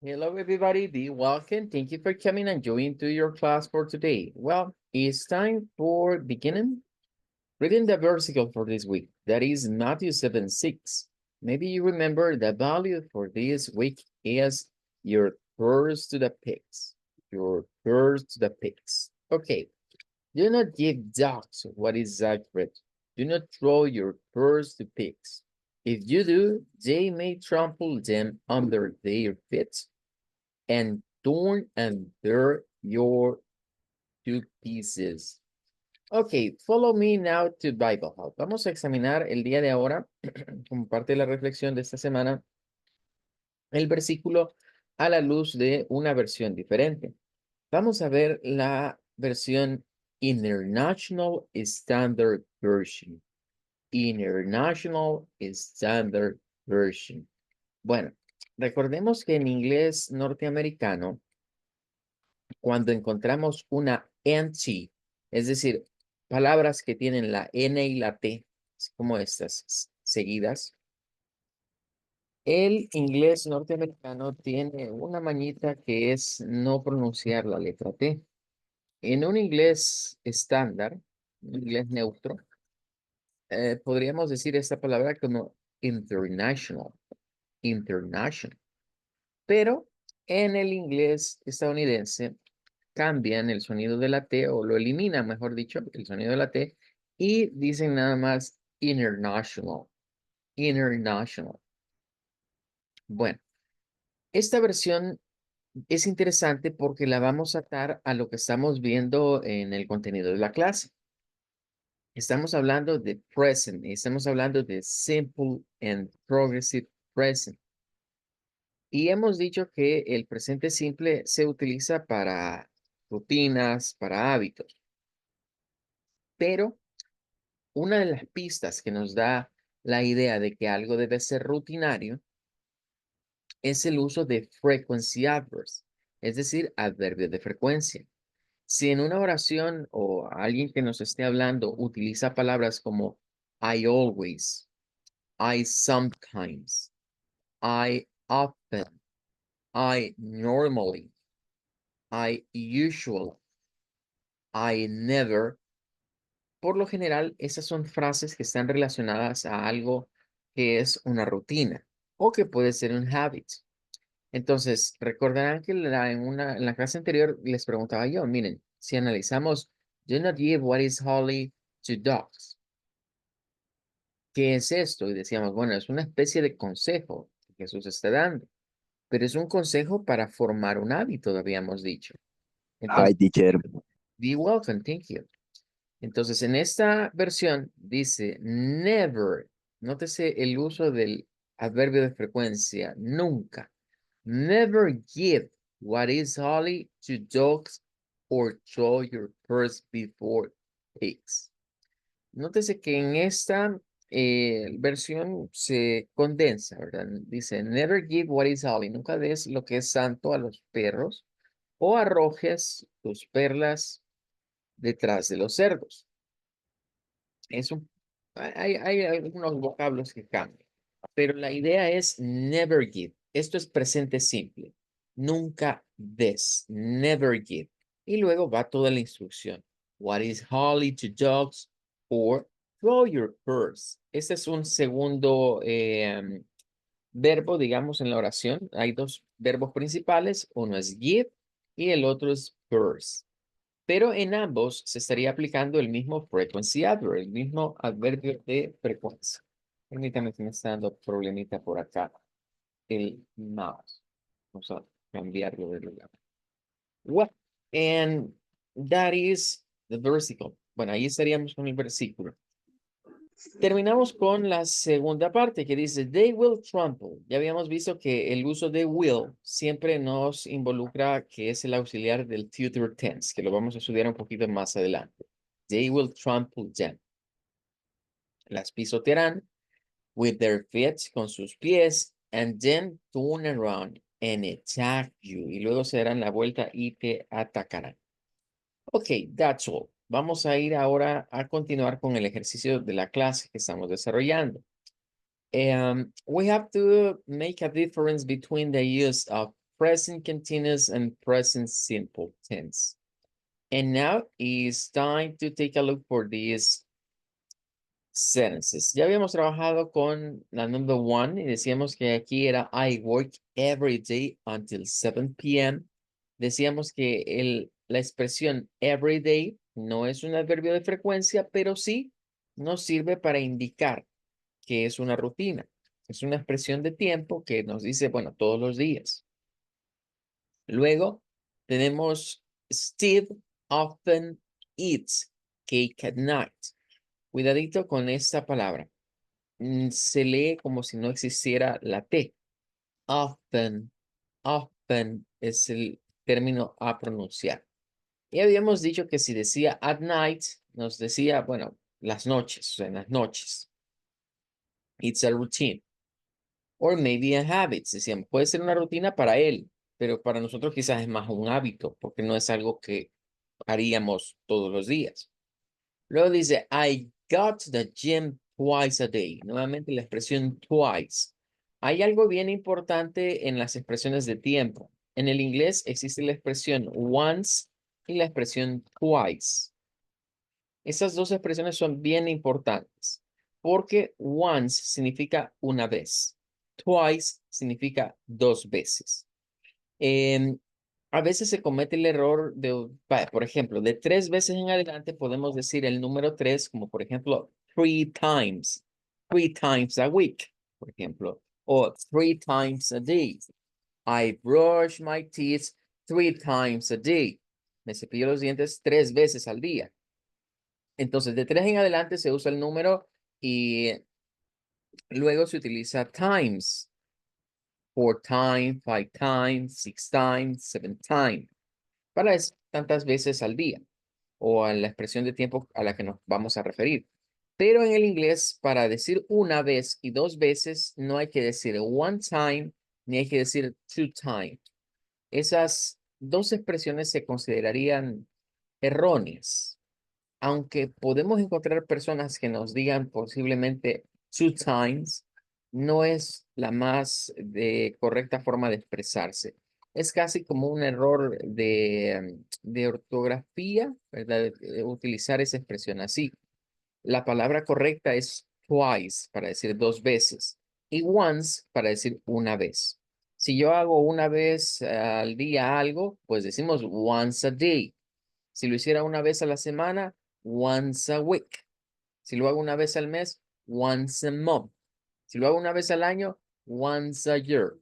Hello, everybody. Be welcome. Thank you for coming and joining to your class for today. Well, it's time for beginning reading the versicle for this week. That is Matthew 7:6. Maybe you remember the value for this week is your purse to the pigs. Your purse to the pigs. Okay. Do not give dogs what is sacred. Do not throw your pearls to pigs. If you do, they may trample them under their feet and torn and tear your to pieces. Ok, follow me now to Bible Hub. Vamos a examinar el día de ahora, como parte de la reflexión de esta semana, el versículo a la luz de una versión diferente. Vamos a ver la versión International Standard Version. International Standard Version. Bueno, recordemos que en inglés norteamericano, cuando encontramos una NT, es decir, palabras que tienen la N y la T, como estas seguidas, el inglés norteamericano tiene una mañita que es no pronunciar la letra T. En un inglés estándar, un inglés neutro, podríamos decir esta palabra como international, international. Pero en el inglés estadounidense cambian el sonido de la T o lo eliminan, mejor dicho, el sonido de la T y dicen nada más international, international. Bueno, esta versión es interesante porque la vamos a atar a lo que estamos viendo en el contenido de la clase. Estamos hablando de present, estamos hablando de simple and progressive present. Y hemos dicho que el presente simple se utiliza para rutinas, para hábitos. Pero una de las pistas que nos da la idea de que algo debe ser rutinario es el uso de frequency adverbs, es decir, adverbios de frecuencia. Si en una oración o alguien que nos esté hablando utiliza palabras como I always, I sometimes, I often, I normally, I usually, I never, por lo general, esas son frases que están relacionadas a algo que es una rutina o que puede ser un habit. Entonces, recordarán que en la clase anterior les preguntaba yo, miren, si analizamos, do not give what is holy to dogs. ¿Qué es esto? Y decíamos, bueno, es una especie de consejo que Jesús está dando, pero es un consejo para formar un hábito, habíamos dicho. Hi, Entonces, teacher. be welcome, thank you. Entonces, en esta versión dice never. Nótese el uso del adverbio de frecuencia, nunca. Never give what is holy to dogs or throw your purse before pigs. Nótese que en esta versión se condensa, ¿verdad? Dice, never give what is holy. Nunca des lo que es santo a los perros o arrojes tus perlas detrás de los cerdos. Es un, hay algunos vocablos que cambian, pero la idea es never give. Esto es presente simple. Nunca des, never give. Y luego va toda la instrucción. What is holy to dogs or throw your purse. Este es un segundo verbo, digamos, en la oración. Hay dos verbos principales. Uno es give y el otro es purse. Pero en ambos se estaría aplicando el mismo frequency adverb, el mismo adverbio de frecuencia. Permítame que me está dando problemita por acá. El mouse. Vamos a cambiarlo de lugar. What? And that is the versicle. Bueno, ahí estaríamos con el versículo. Terminamos con la segunda parte que dice, they will trample. Ya habíamos visto que el uso de will siempre nos involucra que es el auxiliar del future tense, que lo vamos a estudiar un poquito más adelante. They will trample them. Las pisotearán with their feet, con sus pies, and then turn around and attack you. Y luego se darán la vuelta y te atacarán. Ok, that's all. Vamos a ir ahora a continuar con el ejercicio de la clase que estamos desarrollando. We have to make a difference between the use of present continuous and present simple tense. And now it's time to take a look for these sentences. Ya habíamos trabajado con la number one y decíamos que aquí era I work every day until 7 p.m. Decíamos que la expresión every day no es un adverbio de frecuencia, pero sí nos sirve para indicar que es una rutina. Es una expresión de tiempo que nos dice, bueno, todos los días. Luego tenemos Steve often eats cake at night. Cuidadito con esta palabra. Se lee como si no existiera la T. Often, often es el término a pronunciar. Y habíamos dicho que si decía at night, nos decía, bueno, las noches, o sea, en las noches. It's a routine. Or maybe a habit. Decíamos, puede ser una rutina para él, pero para nosotros quizás es más un hábito, porque no es algo que haríamos todos los días. Luego dice, I got to the gym twice a day. Nuevamente la expresión twice. Hay algo bien importante en las expresiones de tiempo. En el inglés existe la expresión once y la expresión twice. Esas dos expresiones son bien importantes porque once significa una vez. Twice significa dos veces. A veces se comete el error de, por ejemplo, de 3 veces en adelante podemos decir el número 3, como por ejemplo, 3 times a week, por ejemplo, o 3 times a day. I brush my teeth 3 times a day. Me cepillo los dientes 3 veces al día. Entonces, de 3 en adelante se usa el número y luego se utiliza times. 4 times, 5 times, 6 times, 7 times. Para tantas veces al día o a la expresión de tiempo a la que nos vamos a referir. Pero en el inglés, para decir una vez y 2 veces, no hay que decir one time ni hay que decir two times. Esas dos expresiones se considerarían erróneas, aunque podemos encontrar personas que nos digan posiblemente two times, no es la más correcta forma de expresarse. Es casi como un error de ortografía, ¿verdad? Utilizar esa expresión así. La palabra correcta es twice, para decir 2 veces, y once, para decir una vez. Si yo hago una vez al día algo, pues decimos once a day. Si lo hiciera una vez a la semana, once a week. Si lo hago una vez al mes, once a month. Si lo hago una vez al año, once a year.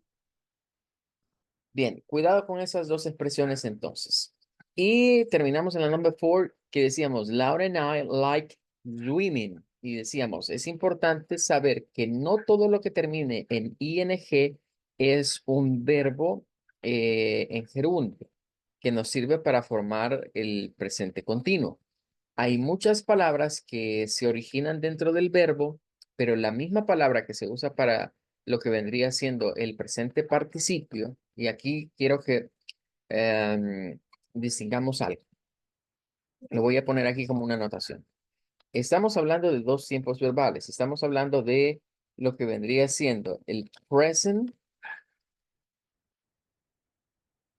Bien, cuidado con esas dos expresiones entonces. Y terminamos en la number 4 que decíamos, Laura and I like swimming. Y decíamos, es importante saber que no todo lo que termine en ing es un verbo en gerundio que nos sirve para formar el presente continuo. Hay muchas palabras que se originan dentro del verbo, pero la misma palabra que se usa para lo que vendría siendo el presente participio, y aquí quiero que distingamos algo. Lo voy a poner aquí como una anotación. Estamos hablando de dos tiempos verbales. Estamos hablando de lo que vendría siendo el present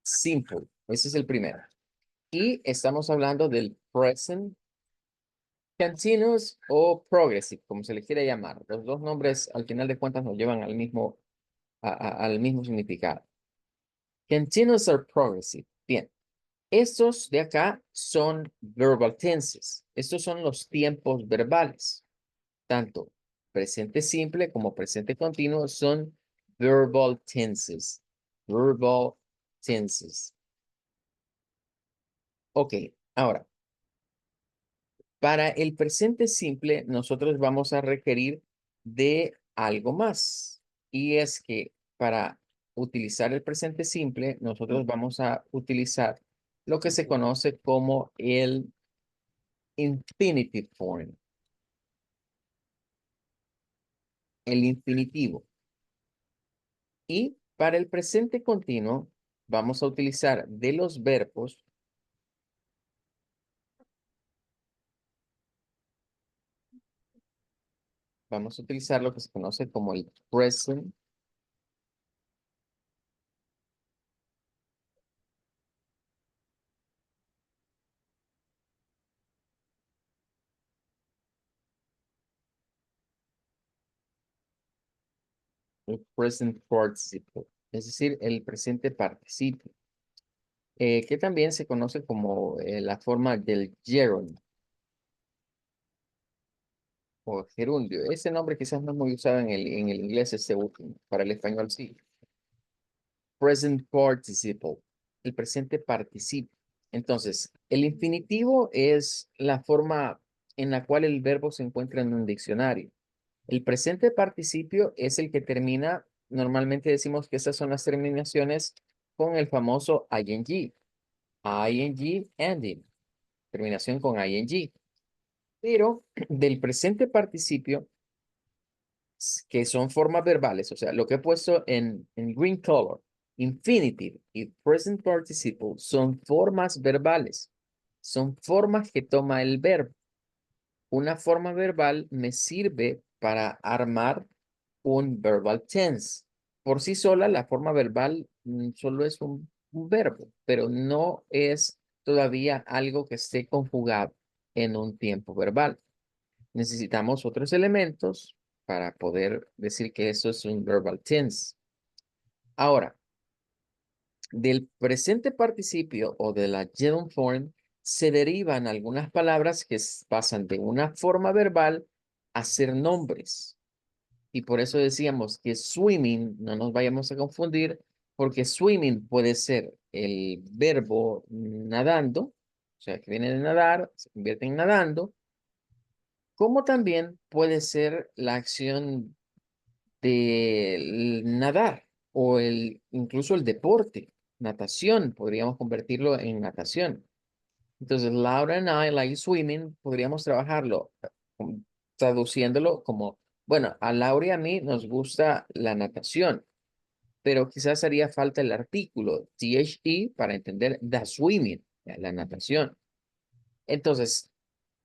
simple. Ese es el primero. Y estamos hablando del present continuous o progressive, como se le quiera llamar. Los dos nombres, al final de cuentas, nos llevan al mismo, al mismo significado. Continuous or progressive. Bien. Estos de acá son verbal tenses. Estos son los tiempos verbales. Tanto presente simple como presente continuo son verbal tenses. Verbal tenses. Ok, ahora, para el presente simple, nosotros vamos a requerir de algo más. Y es que para utilizar el presente simple, nosotros vamos a utilizar lo que se conoce como el infinitive form, el infinitivo. Y para el presente continuo, vamos a utilizar de los verbos, vamos a utilizar lo que se conoce como el present el present participle, es decir, el presente participio, que también se conoce como la forma del gerund o gerundio. Ese nombre quizás no es muy usado en el inglés, ese último, para el español sí. Present participle, el presente participio. Entonces, el infinitivo es la forma en la cual el verbo se encuentra en un diccionario. El presente participio es el que termina, normalmente decimos que esas son las terminaciones con el famoso ing. Ing ending, terminación con ing. Pero del presente participio, que son formas verbales, o sea, lo que he puesto en green color, infinitive y present participle son formas verbales. Son formas que toma el verbo. Una forma verbal me sirve para armar un verbal tense. Por sí sola, la forma verbal solo es un verbo, pero no es todavía algo que esté conjugado en un tiempo verbal. Necesitamos otros elementos para poder decir que eso es un verbal tense. Ahora, del presente participio o de la gerund form se derivan algunas palabras que pasan de una forma verbal a ser nombres. Y por eso decíamos que swimming, no nos vayamos a confundir, porque swimming puede ser el verbo nadando, o sea, que viene de nadar, se convierte en nadando, como también puede ser la acción de nadar o incluso el deporte, natación, podríamos convertirlo en natación. Entonces, Laura and I like swimming, podríamos trabajarlo traduciéndolo como, bueno, a Laura y a mí nos gusta la natación, pero quizás haría falta el artículo THE para entender the swimming, la natación. Entonces,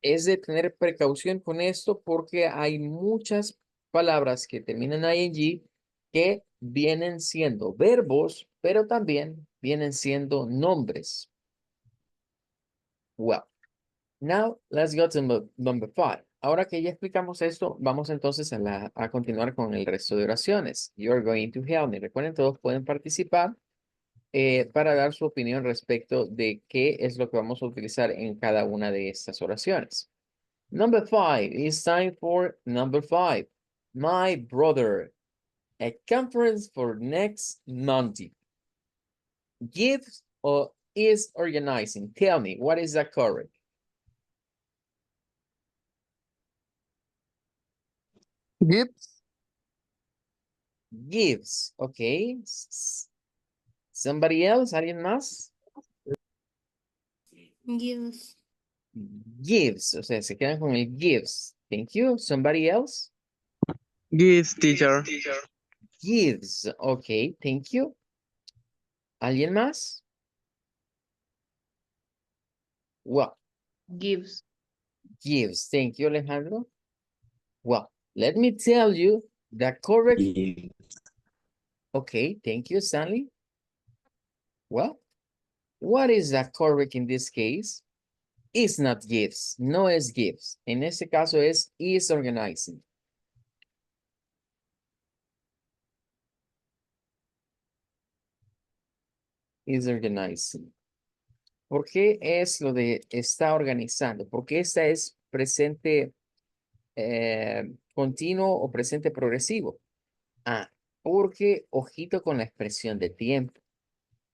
es de tener precaución con esto porque hay muchas palabras que terminan en ing que vienen siendo verbos, pero también vienen siendo nombres. Well, now let's go to number 5. Ahora que ya explicamos esto, vamos entonces a continuar con el resto de oraciones. You're going to help me. Recuerden, todos pueden participar para dar su opinión respecto de qué es lo que vamos a utilizar en cada una de estas oraciones. Number 5, it's time for number 5. My brother, a conference for next Monday. Gives or is organizing. Tell me, what is that correct? Gives. Gives, okay. Somebody else, ¿alguien más? Gives. Gives, o sea, se quedan con el gives. Thank you. Somebody else? Gives, teacher. Gives, okay, thank you. ¿Alguien más? Well, Gives. gives. Thank you, Alejandro. Well, let me tell you the correct. Okay, thank you, Stanley. Well, what is the correct in this case? Is not gives. No es gives. En este caso es is organizing. Is organizing. ¿Por qué es lo de está organizando? Porque esta es presente continuo o presente progresivo. Ah, porque ojito con la expresión de tiempo.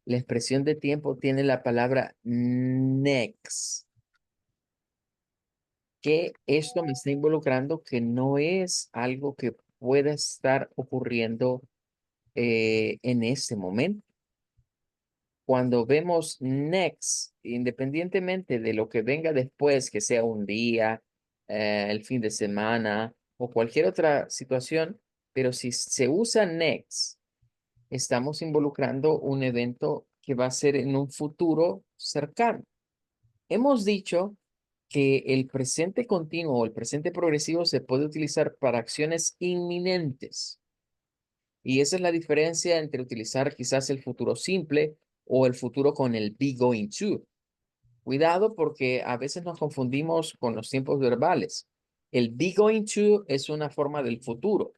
La expresión de tiempo tiene la palabra next. Que esto me está involucrando que no es algo que pueda estar ocurriendo en este momento. Cuando vemos next, independientemente de lo que venga después, que sea un día, el fin de semana o cualquier otra situación, pero si se usa next, estamos involucrando un evento que va a ser en un futuro cercano. Hemos dicho que el presente continuo o el presente progresivo se puede utilizar para acciones inminentes. Y esa es la diferencia entre utilizar quizás el futuro simple o el futuro con el be going to. Cuidado porque a veces nos confundimos con los tiempos verbales. El be going to es una forma del futuro.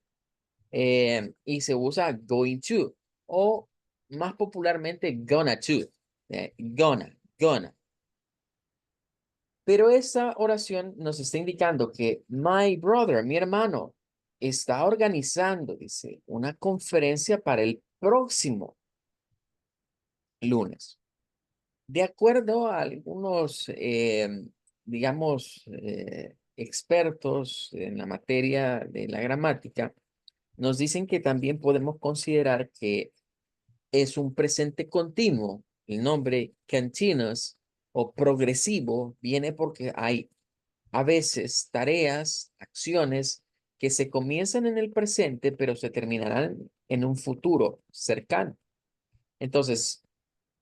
y se usa going to o más popularmente gonna to. Gonna. Pero esta oración nos está indicando que my brother, mi hermano, está organizando, dice, una conferencia para el próximo lunes. De acuerdo a algunos, digamos, expertos en la materia de la gramática, nos dicen que también podemos considerar que es un presente continuo. El nombre continuous o progresivo viene porque hay a veces tareas, acciones que se comienzan en el presente, pero se terminarán en un futuro cercano. Entonces,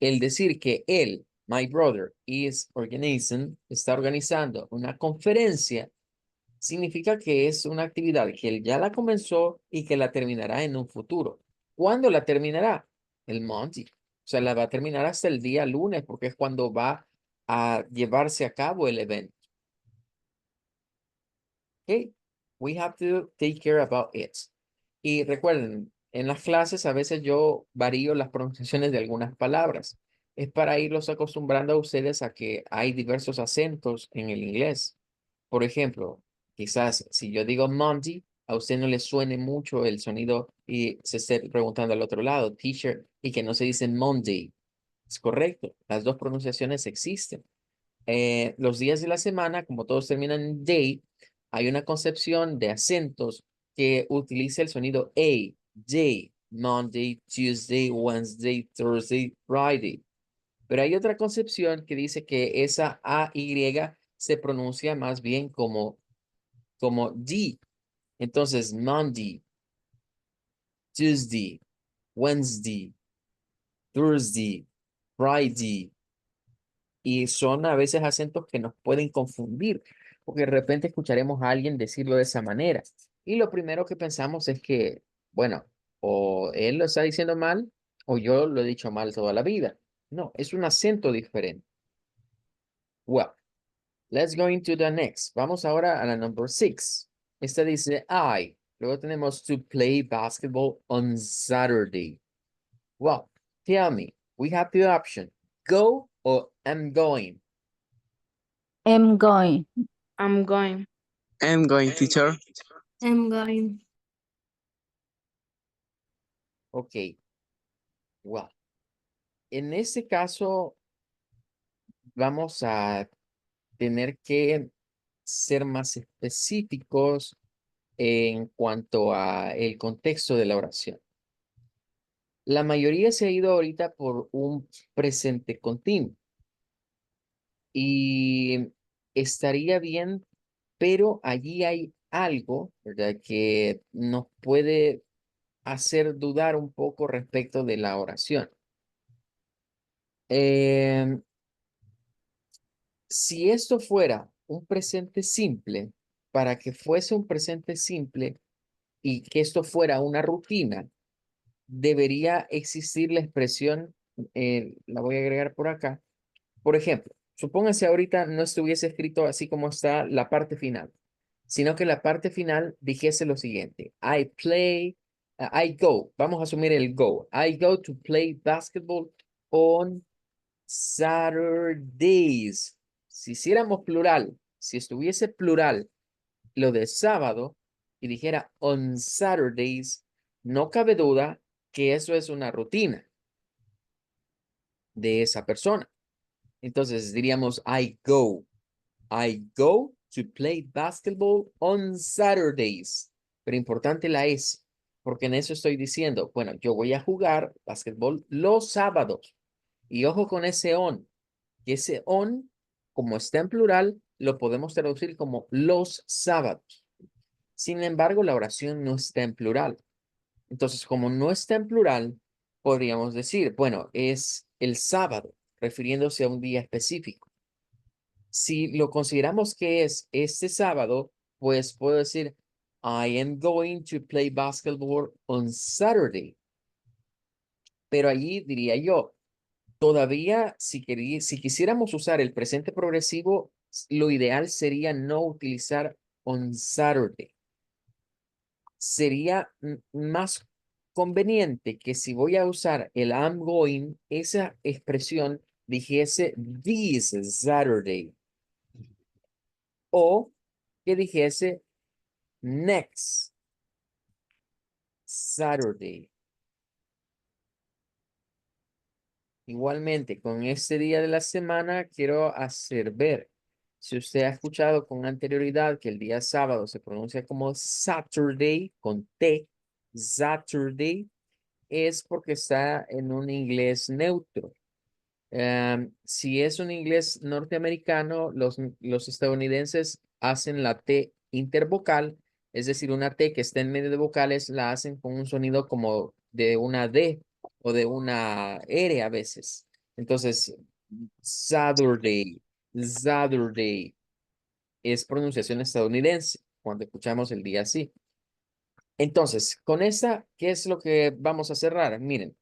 el decir que él, my brother, está organizando una conferencia, significa que es una actividad que él ya la comenzó y que la terminará en un futuro. ¿Cuándo la terminará? El Monday. O sea, la va a terminar hasta el día lunes, porque es cuando va a llevarse a cabo el evento. Okay, we have to take care about it. Y recuerden, en las clases a veces yo varío las pronunciaciones de algunas palabras. Es para irlos acostumbrando a ustedes a que hay diversos acentos en el inglés. Por ejemplo, quizás si yo digo Monday, a usted no le suene mucho el sonido y se esté preguntando al otro lado, teacher, y que no se dice Monday. Es correcto, las dos pronunciaciones existen. Los días de la semana, como todos terminan en day, hay una concepción de acentos que utiliza el sonido A, day, Monday, Tuesday, Wednesday, Thursday, Friday. Pero hay otra concepción que dice que esa AY se pronuncia más bien como D. Entonces, Monday, Tuesday, Wednesday, Thursday, Friday. Y son a veces acentos que nos pueden confundir, porque de repente escucharemos a alguien decirlo de esa manera. Y lo primero que pensamos es que, bueno, o él lo está diciendo mal, o yo lo he dicho mal toda la vida. No, es un acento diferente. Well, let's go into the next. Vamos ahora a la number 6. Esta dice I. Luego tenemos to play basketball on Saturday. Well, tell me, we have the option, go or I'm going. I'm going. I'm going. I'm going, teacher. I'm going. Ok, well, en este caso vamos a tener que ser más específicos en cuanto a el contexto de la oración. La mayoría se ha ido ahorita por un presente continuo y estaría bien, pero allí hay algo, ¿verdad?, que nos puede hacer dudar un poco respecto de la oración. Si esto fuera un presente simple, para que fuese un presente simple y que esto fuera una rutina, debería existir la expresión, la voy a agregar por acá. Por ejemplo, supóngase ahorita no estuviese escrito así como está la parte final, sino que la parte final dijese lo siguiente: I go, vamos a asumir el go. I go to play basketball on Saturdays. Si hiciéramos plural, si estuviese plural lo de sábado y dijera on Saturdays, no cabe duda que eso es una rutina de esa persona. Entonces diríamos I go to play basketball on Saturdays. Pero importante la S, porque en eso estoy diciendo, bueno, yo voy a jugar basketball los sábados. Y ojo con ese on, que ese on, como está en plural, lo podemos traducir como los sábados. Sin embargo, la oración no está en plural. Entonces, como no está en plural, podríamos decir, bueno, es el sábado, refiriéndose a un día específico. Si lo consideramos que es este sábado, pues puedo decir, I am going to play basketball on Saturday. Pero allí diría yo, todavía, si quisiéramos usar el presente progresivo, lo ideal sería no utilizar on Saturday, sería más conveniente que si voy a usar el I'm going, esa expresión dijese this Saturday. O que dijese next Saturday. Igualmente, con este día de la semana quiero hacer ver, si usted ha escuchado con anterioridad que el día sábado se pronuncia como Saturday, con T, Saturday, es porque está en un inglés neutro. Si es un inglés norteamericano, los estadounidenses hacen la T intervocal, es decir, una T que está en medio de vocales, la hacen con un sonido como de una D o de una R a veces. Entonces, Saturday, Saturday es pronunciación estadounidense cuando escuchamos el día así. Entonces, con esta, ¿qué es lo que vamos a cerrar? Miren.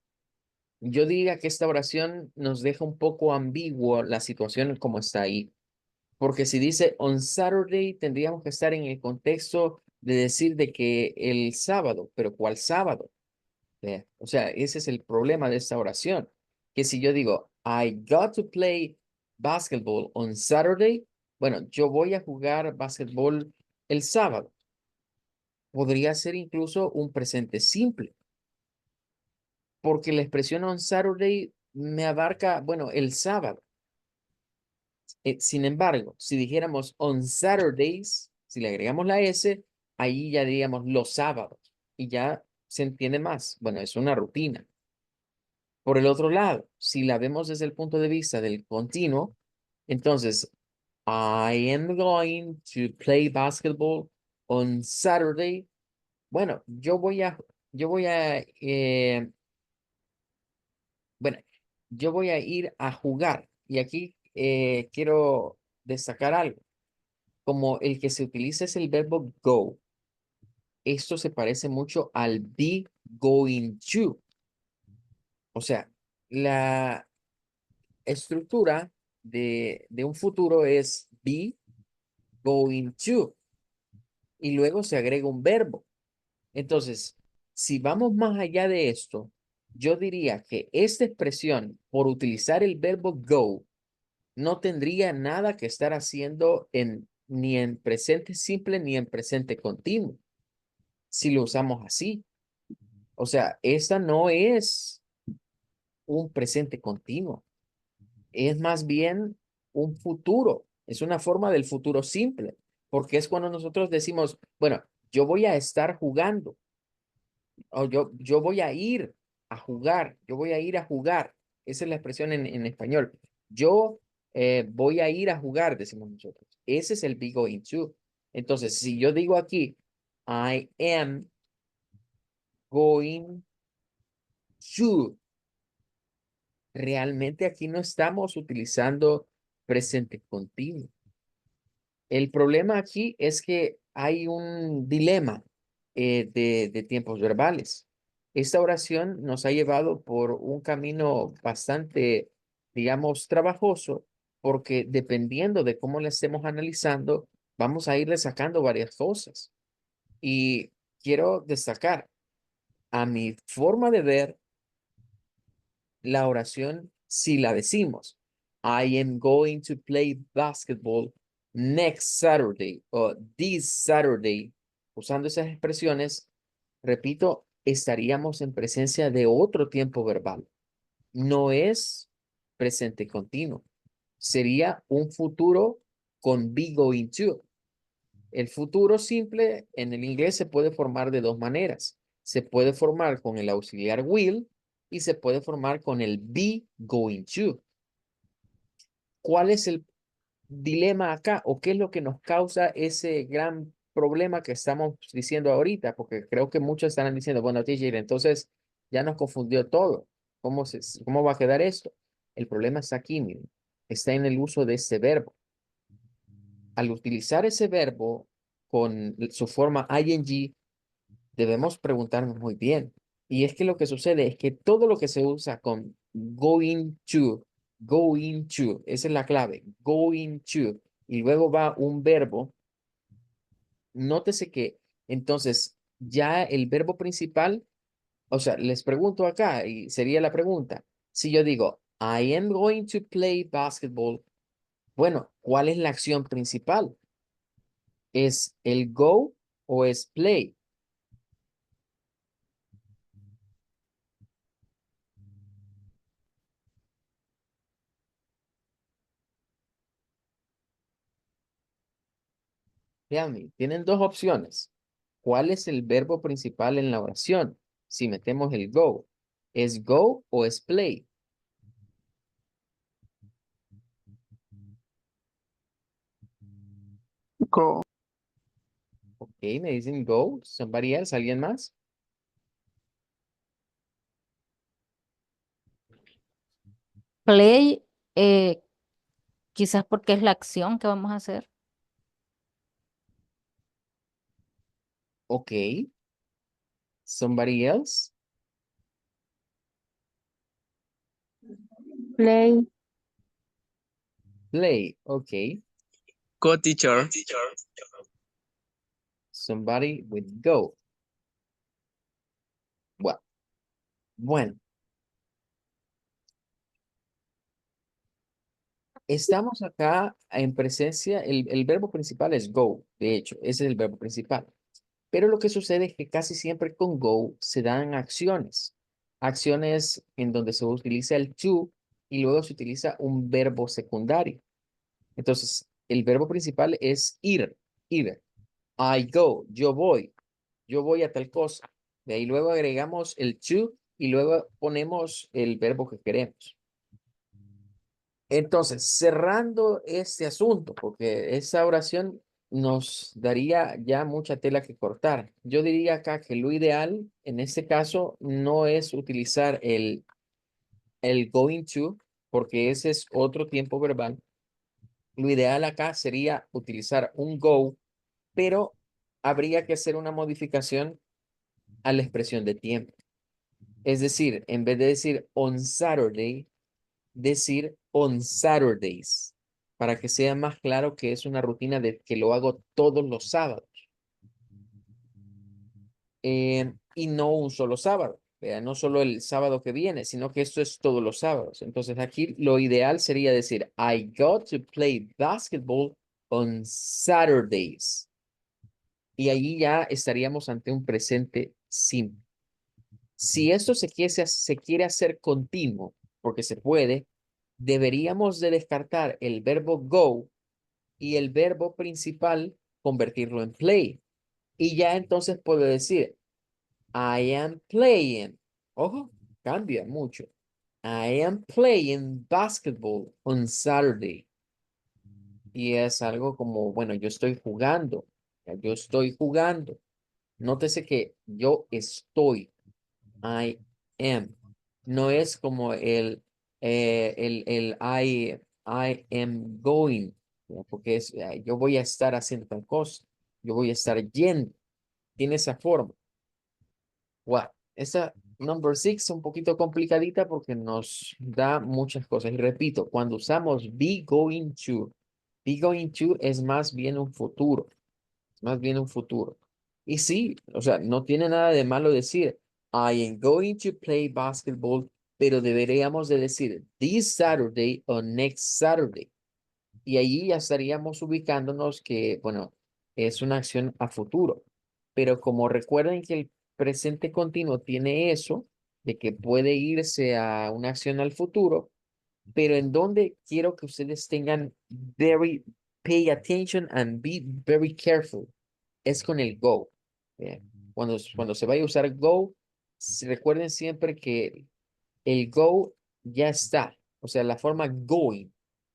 Yo diría que esta oración nos deja un poco ambiguo la situación como está ahí. Porque si dice on Saturday, tendríamos que estar en el contexto de decir de que el sábado, pero ¿cuál sábado? O sea, ese es el problema de esta oración. Que si yo digo, I got to play basketball on Saturday, bueno, yo voy a jugar basketball el sábado. Podría ser incluso un presente simple. Porque la expresión on Saturday me abarca, bueno, el sábado. Sin embargo, si dijéramos on Saturdays, si le agregamos la S, ahí ya diríamos los sábados y ya se entiende más. Bueno, es una rutina. Por el otro lado, si la vemos desde el punto de vista del continuo, entonces, I am going to play basketball on Saturday. Bueno, bueno, yo voy a ir a jugar y aquí quiero destacar algo. Como el que se utiliza es el verbo go. Esto se parece mucho al be going to. O sea, la estructura de un futuro es be going to y luego se agrega un verbo. Entonces, si vamos más allá de esto, yo diría que esta expresión, por utilizar el verbo go, no tendría nada que estar haciendo ni en presente simple ni en presente continuo, si lo usamos así. O sea, esta no es un presente continuo, es más bien un futuro, es una forma del futuro simple, porque es cuando nosotros decimos, bueno, yo voy a estar jugando, o yo voy a ir a jugar, yo voy a ir a jugar. Esa es la expresión en español. Yo voy a ir a jugar, decimos nosotros. Ese es el be going to. Entonces, si yo digo aquí, I am going to, realmente aquí no estamos utilizando presente continuo. El problema aquí es que hay un dilema de tiempos verbales. Esta oración nos ha llevado por un camino bastante, digamos, trabajoso, porque dependiendo de cómo la estemos analizando, vamos a irle sacando varias cosas. Y quiero destacar, a mi forma de ver, la oración, si la decimos, I am going to play basketball next Saturday o this Saturday, usando esas expresiones, repito, estaríamos en presencia de otro tiempo verbal. No es presente continuo. Sería un futuro con be going to. El futuro simple en el inglés se puede formar de dos maneras. Se puede formar con el auxiliar will y se puede formar con el be going to. ¿Cuál es el dilema acá o qué es lo que nos causa ese gran problema que estamos diciendo ahorita? Porque creo que muchos están diciendo, bueno, teacher, entonces ya nos confundió todo. ¿Cómo va a quedar esto? El problema está aquí, miren. Está en el uso de este verbo. Al utilizar ese verbo con su forma ing, debemos preguntarnos muy bien. Y es que lo que sucede es que todo lo que se usa con going to, esa es la clave, going to, y luego va un verbo, nótese que entonces ya el verbo principal, o sea, les pregunto acá y sería la pregunta. Si yo digo, I am going to play basketball, bueno, ¿cuál es la acción principal? ¿Es el go o es play? Vean, tienen dos opciones. ¿Cuál es el verbo principal en la oración? Si metemos el go, ¿es go o es play? Go. Ok, me dicen go. Somebody else, ¿alguien más? Play, quizás porque es la acción que vamos a hacer. Ok. Somebody else? Play. Play. Ok. Go, teacher. Somebody with go. Bueno, estamos acá en presencia, el verbo principal es go, de hecho, ese es el verbo principal. Pero lo que sucede es que casi siempre con go se dan acciones. Acciones en donde se utiliza el to y luego se utiliza un verbo secundario. Entonces, el verbo principal es ir, ir. I go, yo voy a tal cosa. De ahí luego agregamos el to y luego ponemos el verbo que queremos. Entonces, cerrando este asunto, porque esa oración nos daría ya mucha tela que cortar. Yo diría acá que lo ideal en este caso no es utilizar el going to, porque ese es otro tiempo verbal. Lo ideal acá sería utilizar un go, pero habría que hacer una modificación a la expresión de tiempo. Es decir, en vez de decir on Saturday, decir on Saturdays, para que sea más claro que es una rutina de que lo hago todos los sábados. Y no un solo sábado, no solo el sábado que viene, sino que esto es todos los sábados. Entonces aquí lo ideal sería decir, I got to play basketball on Saturdays. Y ahí ya estaríamos ante un presente simple. Si esto se quiere hacer continuo, porque se puede, deberíamos de descartar el verbo go y el verbo principal convertirlo en play. Y ya entonces puedo decir, I am playing. Ojo, cambia mucho. I am playing basketball on Saturday. Y es algo como, bueno, yo estoy jugando. Yo estoy jugando. Nótese que yo estoy. I am. No es como el I am going, ¿ya? Porque es, yo voy a estar haciendo tal cosa, yo voy a estar yendo, tiene esa forma. Wow, esa number six es un poquito complicadita porque nos da muchas cosas. Y repito, cuando usamos be going to es más bien un futuro, es más bien un futuro. Y sí, o sea, no tiene nada de malo decir, I am going to play basketball, pero deberíamos de decir this Saturday o next Saturday. Y ahí ya estaríamos ubicándonos que, bueno, es una acción a futuro. Pero como recuerden que el presente continuo tiene eso, de que puede irse a una acción al futuro, pero en donde quiero que ustedes tengan pay attention and be very careful es con el go. ¿Bien? Cuando se vaya a usar go, recuerden siempre que el go ya está. O sea, la forma going,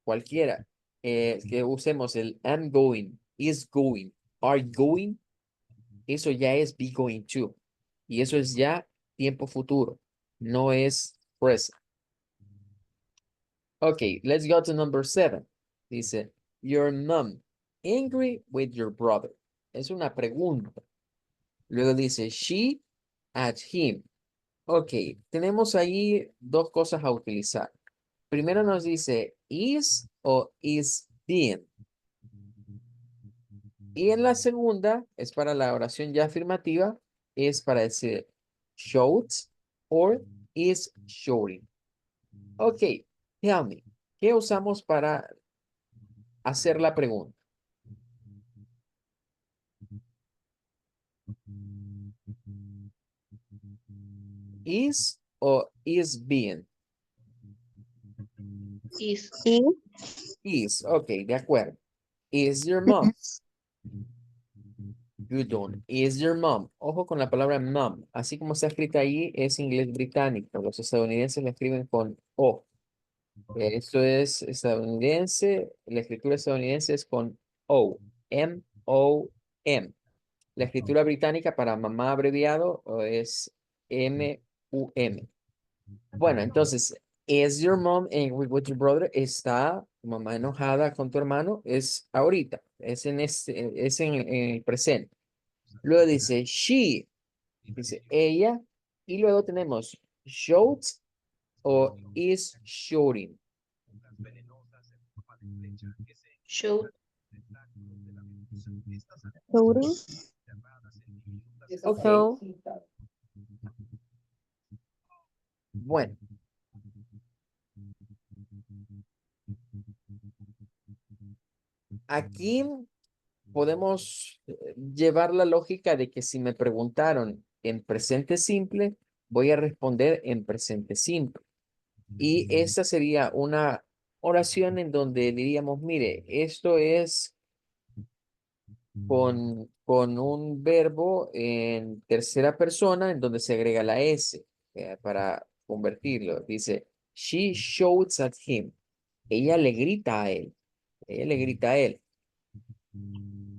cualquiera, que usemos el am going, is going, are going, eso ya es be going to. Y eso es ya tiempo futuro, no es present. Okay, let's go to number 7. Dice, your mom angry with your brother. Es una pregunta. Luego dice, she at him. Ok, tenemos ahí dos cosas a utilizar. Primero nos dice is o is being. Y en la segunda, es para la oración ya afirmativa, es para decir showed or is showing. Ok, tell me, ¿qué usamos para hacer la pregunta? Is o is being? Is. Is, ok, de acuerdo. Is your mom? Good one. Is your mom? Ojo con la palabra mom. Así como está escrita ahí, es inglés británico. Los estadounidenses la escriben con O. Esto es estadounidense. La escritura estadounidense es con O. M-O-M. La escritura británica para mamá abreviado es M-U-M. Bueno, entonces, is your mom angry with your brother? ¿Está tu mamá enojada con tu hermano? Es ahorita, es en el presente. Luego dice she, dice ella, y luego tenemos showed o is showing. Should. Ok, So, bueno. Aquí podemos llevar la lógica de que si me preguntaron en presente simple, voy a responder en presente simple. Y esta sería una oración en donde diríamos, mire, esto es con un verbo en tercera persona en donde se agrega la S para convertirlo. Dice, she shouts at him. Ella le grita a él. Ella le grita a él.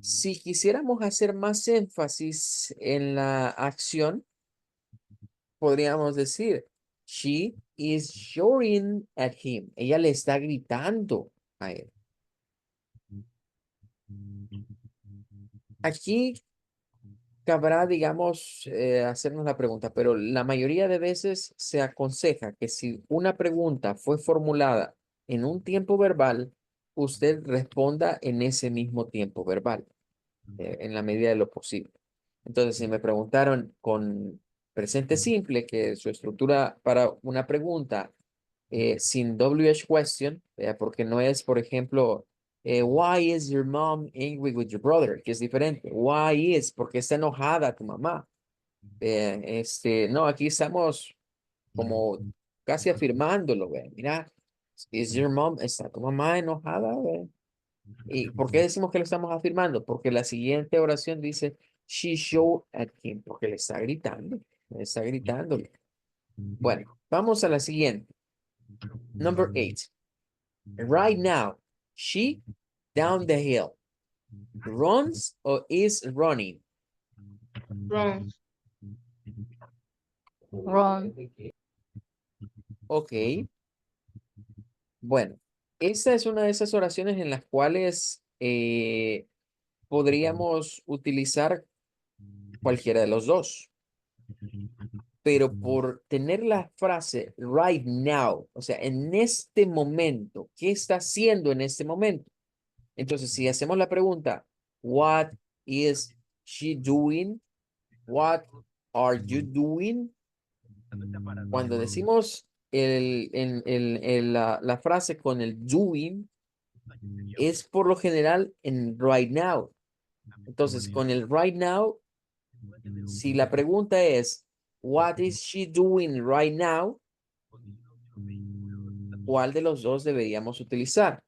Si quisiéramos hacer más énfasis en la acción, podríamos decir, she is shouting at him. Ella le está gritando a él. Aquí cabrá, digamos, hacernos la pregunta, pero la mayoría de veces se aconseja que si una pregunta fue formulada en un tiempo verbal, usted responda en ese mismo tiempo verbal, en la medida de lo posible. Entonces, si me preguntaron con presente simple, que su estructura para una pregunta sin WH question, porque no es, por ejemplo, why is your mom angry with your brother? Que es diferente. Why is, porque está enojada tu mamá. No, aquí estamos como casi afirmándolo, ve. Mira, is your mom, está tu mamá enojada, ve. ¿Y por qué decimos que lo estamos afirmando? Porque la siguiente oración dice, she showed at him, porque le está gritando. Bueno, vamos a la siguiente. Number 8. Right now, she down the hill runs or is running. Wrong. wrong. Ok. Bueno, esta es una de esas oraciones en las cuales podríamos utilizar cualquiera de los dos. Pero por tener la frase right now, o sea, en este momento, ¿qué está haciendo en este momento? Entonces, si hacemos la pregunta, what is she doing? What are you doing? Cuando decimos la frase con el doing, es por lo general en right now. Entonces, con el right now, si la pregunta es, what is she doing right now? ¿Cuál de los dos deberíamos utilizar?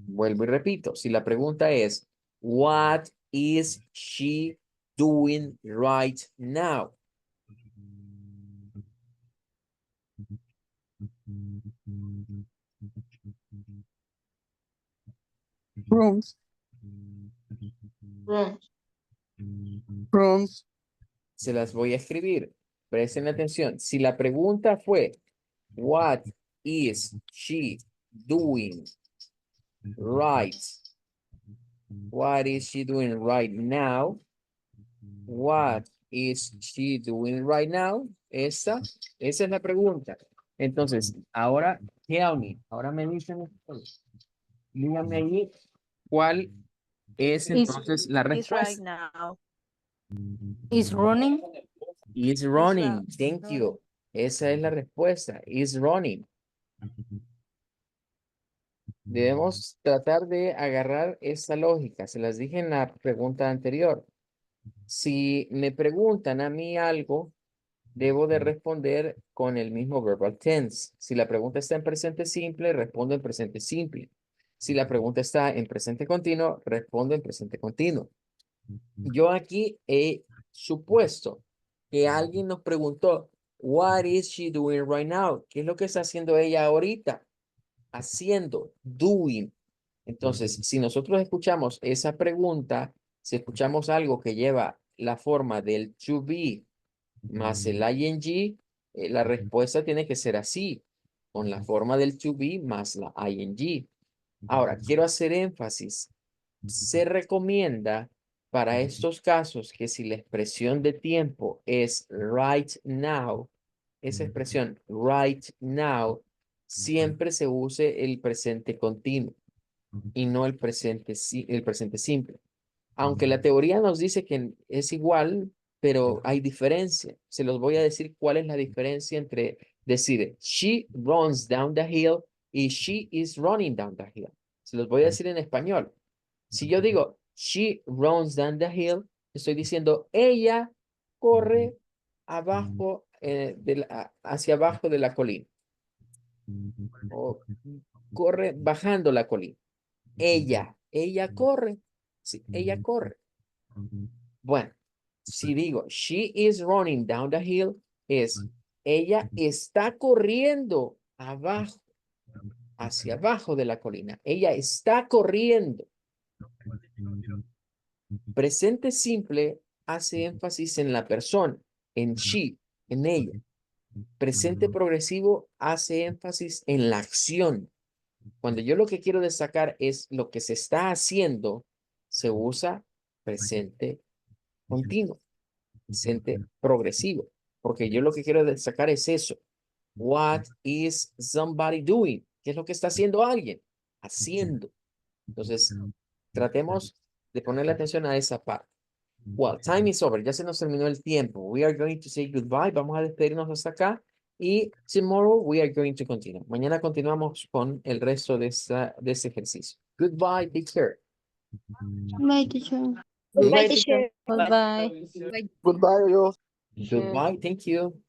Vuelvo y repito, si la pregunta es, what is she doing right now? Runs. Wrong. Runs. Se las voy a escribir. Presten atención. Si la pregunta fue, what is she doing right? What is she doing right now? What is she doing right now? Esa es la pregunta. Entonces, ahora, tell me. Ahora me dicen ustedes. Díganme ahí cuál es entonces la Is right respuesta. now. Is running. Is running. Thank you. Esa es la respuesta. Is running. Debemos tratar de agarrar esa lógica. Se las dije en la pregunta anterior. Si me preguntan a mí algo, debo de responder con el mismo verbal tense. Si la pregunta está en presente simple, respondo en presente simple. Si la pregunta está en presente continuo, respondo en presente continuo. Yo aquí he supuesto que alguien nos preguntó, what is she doing right now? ¿Qué es lo que está haciendo ella ahorita? Haciendo, doing. Entonces, si nosotros escuchamos esa pregunta, si escuchamos algo que lleva la forma del to be más el ing, la respuesta tiene que ser así, con la forma del to be más la ing. Ahora, quiero hacer énfasis. Se recomienda para estos casos que si la expresión de tiempo es right now, esa expresión right now, siempre se use el presente continuo y no el presente simple. Aunque la teoría nos dice que es igual, pero hay diferencia. Se los voy a decir cuál es la diferencia entre decir she runs down the hill y she is running down the hill. Se los voy a decir en español. Si yo digo she runs down the hill, estoy diciendo ella corre abajo hacia abajo de la colina o corre bajando la colina. Ella corre. Sí, ella corre. Bueno, si digo she is running down the hill, es ella está corriendo abajo, hacia abajo de la colina. Ella está corriendo. Presente simple hace énfasis en la persona, en she, en ella. Presente progresivo hace énfasis en la acción. Cuando yo lo que quiero destacar es lo que se está haciendo, se usa presente continuo, presente progresivo, porque yo lo que quiero destacar es eso. What is somebody doing? ¿Qué es lo que está haciendo alguien? Haciendo. Entonces, tratemos de ponerle atención a esa parte. Well, time is over. Ya se nos terminó el tiempo. We are going to say goodbye. Vamos a despedirnos hasta acá. Y tomorrow we are going to continue. Mañana continuamos con el resto de este ejercicio. Goodbye. Take care. My teacher. Goodbye, Sí. teacher. Bye. Goodbye, yo. Goodbye. Thank you.